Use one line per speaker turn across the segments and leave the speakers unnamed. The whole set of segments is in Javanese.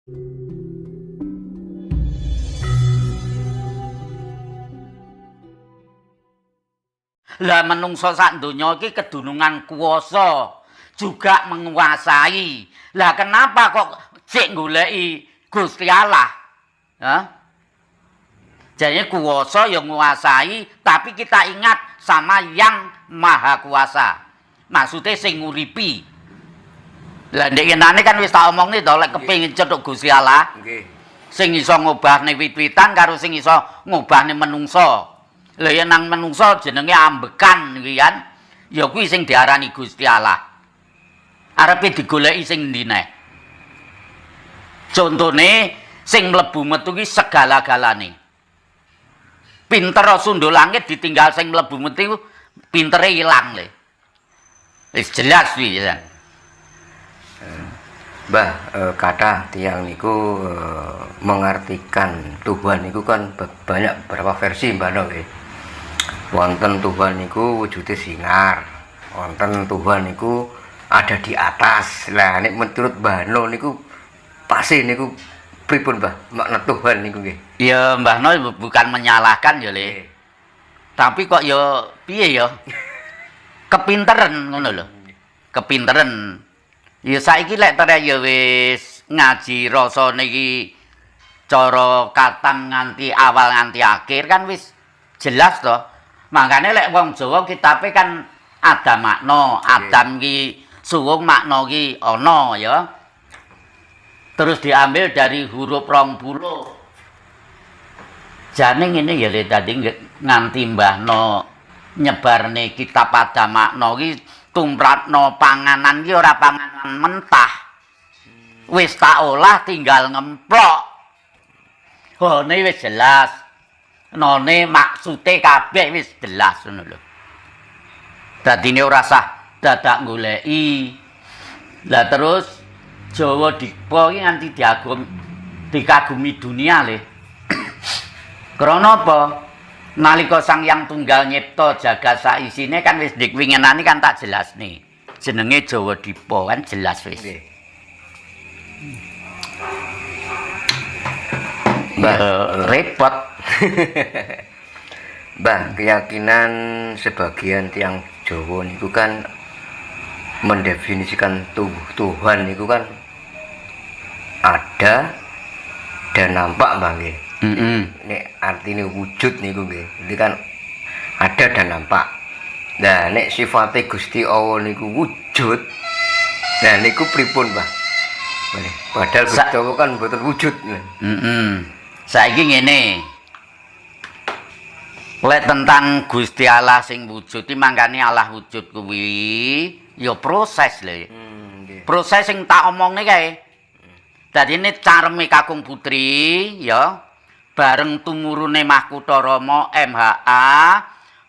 Lah menungso sak donya iki kedunungan kuwasa, juga menguasai. Lah kenapa kok sik goleki Gusti Allah? Hah? Jadi kuwasa yang nguasai, tapi kita ingat sama yang maha kuasa. Maksudnya sing nguripi. Lah ndek kenane kan wis tak omongne to lek kepengin cetuk Gusti Allah.
Nggih.
Sing iso ngubahne wit-witan karo sing iso ngubahne menungso. Lha yen nang menungso jenenge ambekan iki kan. Ya kuwi sing diarani Gusti Allah. Arepe digoleki sing endi neh. Contone sing mlebu metu ki segala-galane. Pinter sundul langit ditinggal sing mlebu metu pintere ilang le. Wis jelas kuwi ya.
Mbah, kata tiang niku mengartikan Tuhan niku kan banyak beberapa versi Mbah nggih. Wonten Tuhan niku wujude sinar. Wonten Tuhan niku ada di atas. Lah nek menurut Mbah No niku pasti niku pripun Mbah makna Tuhan niku nggih?
Ya Mbah No bukan menyalahkan ya Le. Tapi kok ya piye ya? Kepinteran ngono lho. Kepinteran. Ya saiki lek tere ya wis ngaji rasane iki cara katam nganti awal nganti akhir kan wis jelas to. Makane lek wong Jawa kitabe kan ada makna, Adam ki suwung makna ki ana ya. Terus diambil dari huruf 20. Jane ngene ya Le tadi nganti Mbah No nyebarne kitab ada makna ki tumpratno panganan ki ora panganan mentah. Wis tak olah tinggal ngemplok. Hone wis jelas. None maksude kabeh wis jelas ngono lho. Dadine ora sah dadak goleki. Lah terus Jawa Dipa iki nganti dikagumi dunia le. Krana apa? Nalika Sang Hyang Tunggal nyipta jagat sak isine kan wis dik winginane kan tak jelasne. Jenenge Jawa Dipa kan jelas wis.
Mbah,
repot.
Mbah, keyakinan sebagian tiang Jawa niku kan mendefinisikan Tuhan niku kan ada dan nampak Mbah nggih. Nek artine wujud niku nggih. Jadi kan ada dan nampak. Nah, nek sifate Gusti Allah niku wujud. Nah, niku pripun, Mbah? Padahal Gusti Allah kan mboten wujud.
Saiki ngene. Lek tentang Gusti Allah sing wujud iki mangkane Allah wujud kuwi ya proses le. Proses sing tak omongne kae. Dadine careme Kakung Putri ya bareng tumurune Mahkutha Rama MHA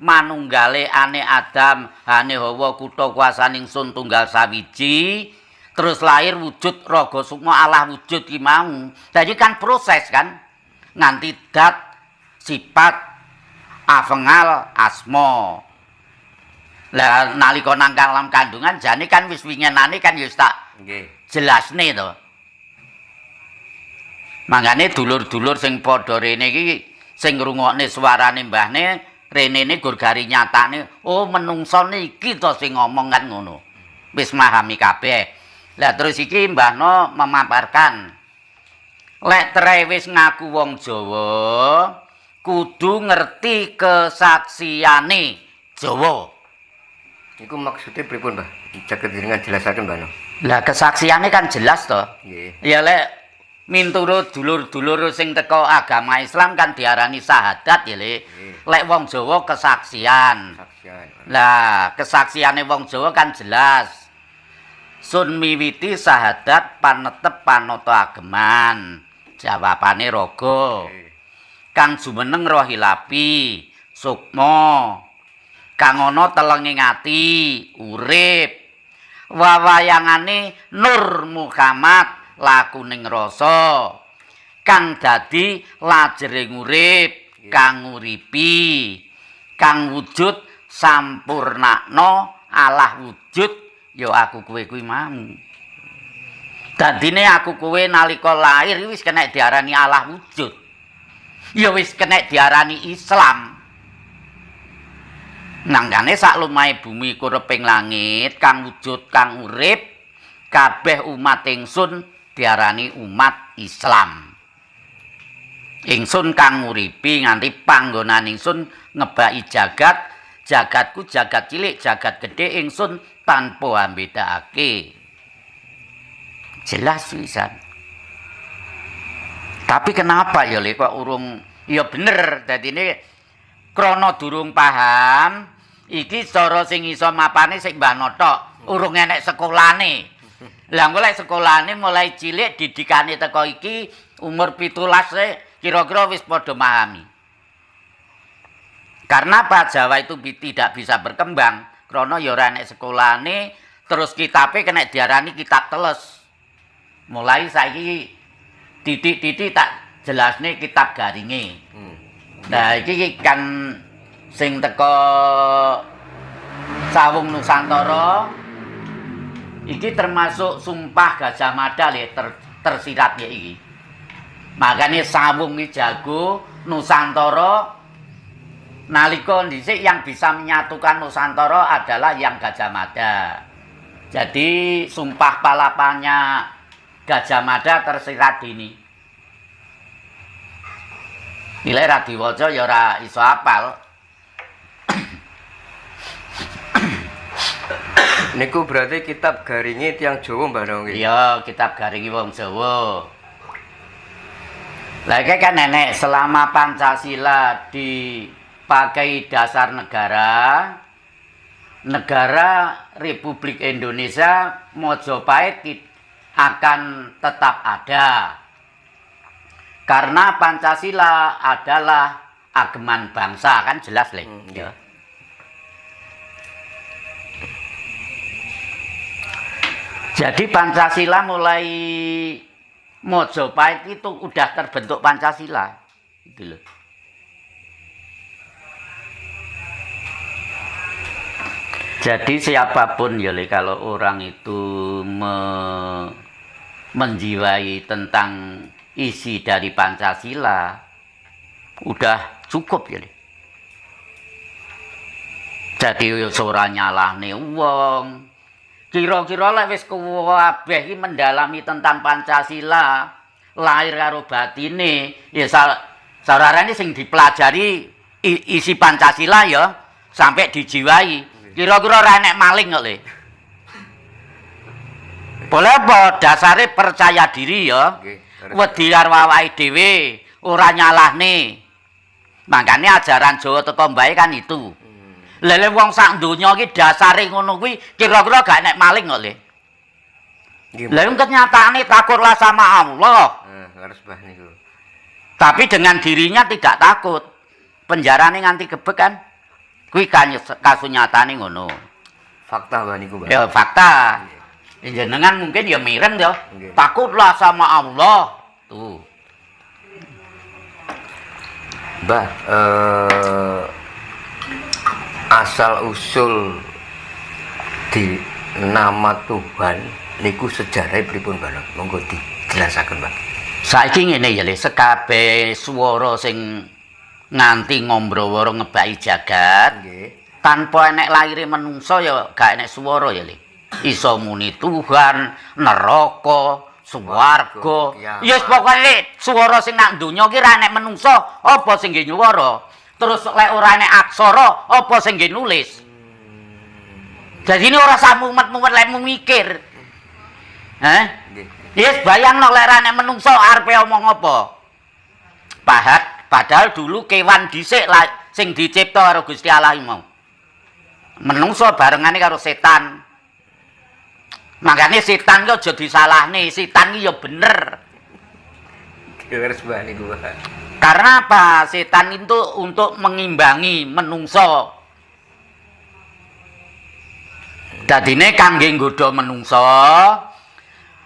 manunggale ane Adam hane Hawa kutha kuasaning Sun tunggal sawiji terus lahir wujud Raga Sukma Allah wujud ki mau. Dadi kan proses kan nganti dat sifat afengal asma. Lah nalika nang alam kandungan jane kan wis winginane kan ya wis tak jelasne to. Mangane dulur-dulur sing padha rene iki sing ngrungokne suarane mbahne renene gur gari nyatane oh menungso niki to sing ngomong kan ngono. Wis memahami kabeh. Lah terus iki Mbah No memaparkan lek tere wis ngaku wong Jawa kudu ngerti kesaksiane Jawa.
Iku maksudnya pripun, Mbah? Saged jenengan jelasaken, Mbah No.
Lah kesaksiane kan jelas to.
Nggih.
Ya lek minturut dulur-dulur sing teko agama Islam kan diarani syahadat ya Le. Lek wong Jawa kesaksian. Lah kesaksiane wong Jawa kan jelas. Sun miwiti syahadat panetep panata ageman. Jawabane raga. Kang jumeneng roh hilapi, sukma. Kang ana telenging ati, urip. Wawayangane Nur Muhammad lakuning rasa. Kang dadi lajering urip, kang nguripi. Kang wujud sampurnakna Allah wujud ya aku kowe kuwi mau. Dadine aku kowe nalika lahir wis kena diarani Allah wujud. Ya wis kena diarani Islam. Nangkane sak lumahe bumi kureping langit kang wujud kang urip kabeh umat ingsun diarani umat Islam. Ingsun kang nguripi nganti panggonan ingsun ngebaki jagat, jagatku jagat cilik, jagat gede ingsun tanpa ambedakake. Jelas wisan. Tapi kenapa ya Le kok urung ya bener dadine krana durung paham iki cara sing iso mapane sing Mbah Notok urung enek sekolahane. Lah engko lek sekolahane mulai cilik didikane teko iki umur 17 kira-kira wis padha memahami. Karena apa Jawa itu tidak bisa berkembang krana ya ora enek sekolahane terus kitabe kena diarani kitab teles. Mulai saiki titik-titik tak jelasne kitab garinge. Nah iki kan sing teko Sawung Nusantara iki termasuk sumpah Gajah Mada le tersirat ya iki. Makanya Sawung iki jago Nusantara nalika dhisik yang bisa menyatukan Nusantara adalah yang Gajah Mada. Jadi sumpah palapanya Gajah Mada tersirat dini. Nilai ra diwaca ya ora iso apal.
Niku berarti kitab garinge tiyang Jawa Mbah nggih.
Iya, kitab garinge wong Jawa. Lah kan nenek selama Pancasila dipakai dasar negara Republik Indonesia Mojopahit akan tetap ada. Karena Pancasila adalah ageman bangsa kan jelas Le. Ya. Jadi Pancasila mulai Mojopahit itu udah terbentuk Pancasila. Gitu loh. Jadi siapapun ya Le, kalau orang itu menjiwai tentang isi dari Pancasila udah cukup ya Le. Jadi ora nyalahne wong. Kira-kira lek wis kabeh iki mendalami tentang Pancasila, lahir karo batine, ya sararane sing dipelajari isi Pancasila ya sampai dijiwai. Kira-kira ora enek maling kok Le. Boleh apa dasare percaya diri ya. Wedi karo awake dhewe, ora nyalahne. Makane ajaran Jawa teko mbae kan itu. Lele wong sak donya iki dasare ngono kuwi kira-kira gak enek maling kok Le. Lah kenyataane takutlah sama Allah.
Harus bah niku.
Tapi dengan dirinya tidak takut. Penjarane nganti gebek kan. Kuwi kasunyatane ngono.
Fakta bah niku, Mbah.
Ya fakta. Jenengan mungkin ya mireng ya. Takutlah sama Allah. Tuh.
Mbah, asal usul di nama Tuhan niku sejarah pripun Mbah? Monggo dijelasaken, Mbah.
Saiki ngene ya Le, sekabeh swara sing nganti ngombro-woro ngebaki jagat.
Nggih.
Tanpa enek lahire menungso ya gak enek swara ya Le. Iso muni Tuhan, neraka, swarga. Ya pokoke swara sing nang donya ki ra enek menungso, apa sing nggih nyuwara? Terus lek ora enek aksara, apa sing nggih nulis? Jadi ini ora samumet-mumet lek mikir. Heh? Yes, bayangno lek ora enek menungso arepe omong apa? Padahal dulu kewan dhisik sing dicipta karo Gusti Allah mau. Menungso barengane karo setan. Makanya setan ki aja disalahne, setan ki ya bener.
Harus bah niku, Mbah.
Karena apa? Setan itu untuk mengimbangi menungso. Dadine kangge nggodha menungso,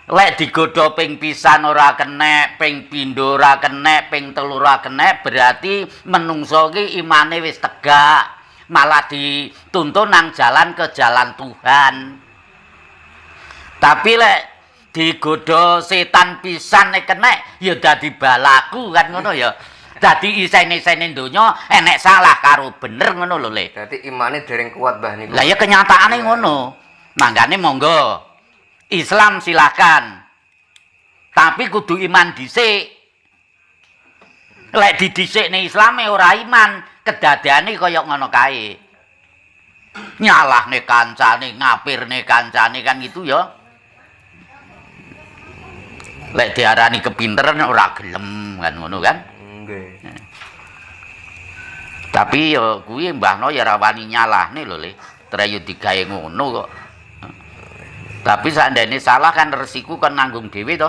lek digodha ping pisan ora kenek, ping pindho ora kenek, ping telu ora kenek, berarti menungso ki imane wis tegak, malah dituntun nang jalan ke jalan Tuhan. Tapi lek digodha setan pisan nek kenek ya dadi balaku kan ngono ya. Dadi isene-isene donya enek salah karo bener ngono lho Le.
Dadi imane dereng kuat Mbah niku.
Lah ya kenyataane ngono. Mangkane monggo. Islam silakan. Tapi kudu iman dhisik. Lek didhisikne Islame ora iman, kedadiane kaya ngono kae. Nyalahne kancane, ngapirne kancane kan gitu ya. Lek diarani kepinteran ora gelem kan ngono kan.
Nggih.
Tapi ya kuwi Mbah No ya ora wani nyalahne lho Le. Trayu digawe ngono kok. Tapi sakjane salah kan resiko kan nanggung dhewe to.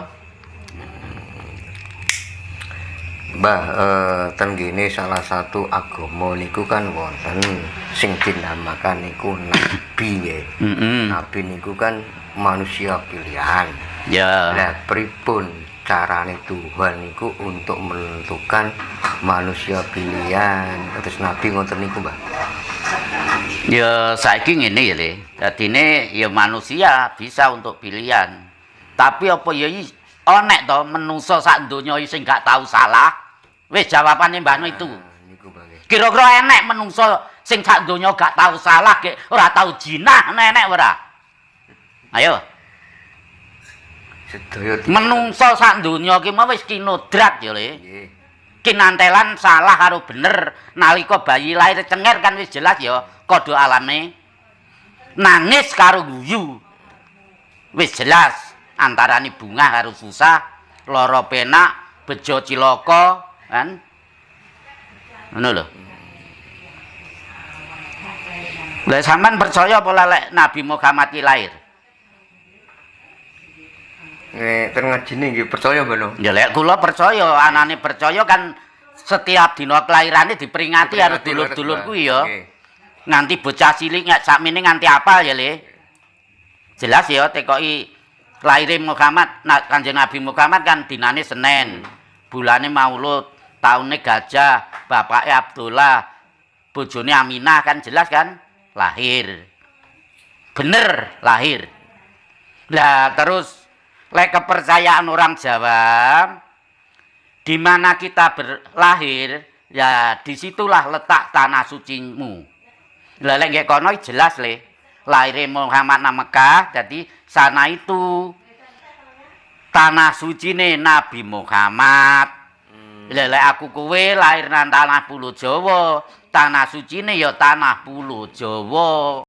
Mbah, ten gene salah satu agama niku kan wonten sing dinamakan niku nabi nggih. Nabi niku kan manusia pilihan.
Ya.
Lah pripun carane Tuhan niku untuk menentukan manusia pilihan terus nabi ngoten niku, Mbah?
Ya saiki ngene ya Le. Dadine ya manusia bisa untuk pilihan. Tapi apa ya onek to menungso sak donya sing gak tahu salah. Wis jawabane Mbah No itu.
Niku Mbah nggih.
Kira-kira enek menungso sing sak donya gak tahu salah, gek ora tahu jinah, enek ora? Ayo.
Sedaya
Menungso sak donya ki mau wis kinodrat ya Le.
nggih.
Kinantelan salah karo bener nalika bayi lahir cenger kan wis jelas ya kodho alame. Nangis karo guyu. Wis jelas antarane bungah karo susah, lara penak, bejo cilaka, kan? Ngono lho. Lah sampean percaya apa lek Nabi Muhammad ki lahir?
Ten ngajine nggih percaya Mbah No.
Ya lek kula percaya, anane percaya kan setiap dina kelahirane diperingati harus dulur-dulur kuwi ya.
Nggih.
Nganti bocah cilik nggak sakmene nganti apal ya Le. Jelas ya tekoki lahire Muhammad, Kanjeng Nabi Muhammad kan dinane Senin. Bulane Maulud, taune Gajah, bapaknya Abdullah, bojone Aminah kan jelas kan lahir. Bener lahir. Lah terus lek kepercayaan orang Jawa, di mana kita berlahir, ya disitulah letak tanah sucimu. Lah lek nggih kono jelas Le, lahir Muhammad nang Mekah, jadi sana itu tanah sucine Nabi Muhammad. Lah lek aku kowe lahir nang tanah Pulo Jawa, tanah sucine ya tanah Pulo Jawa.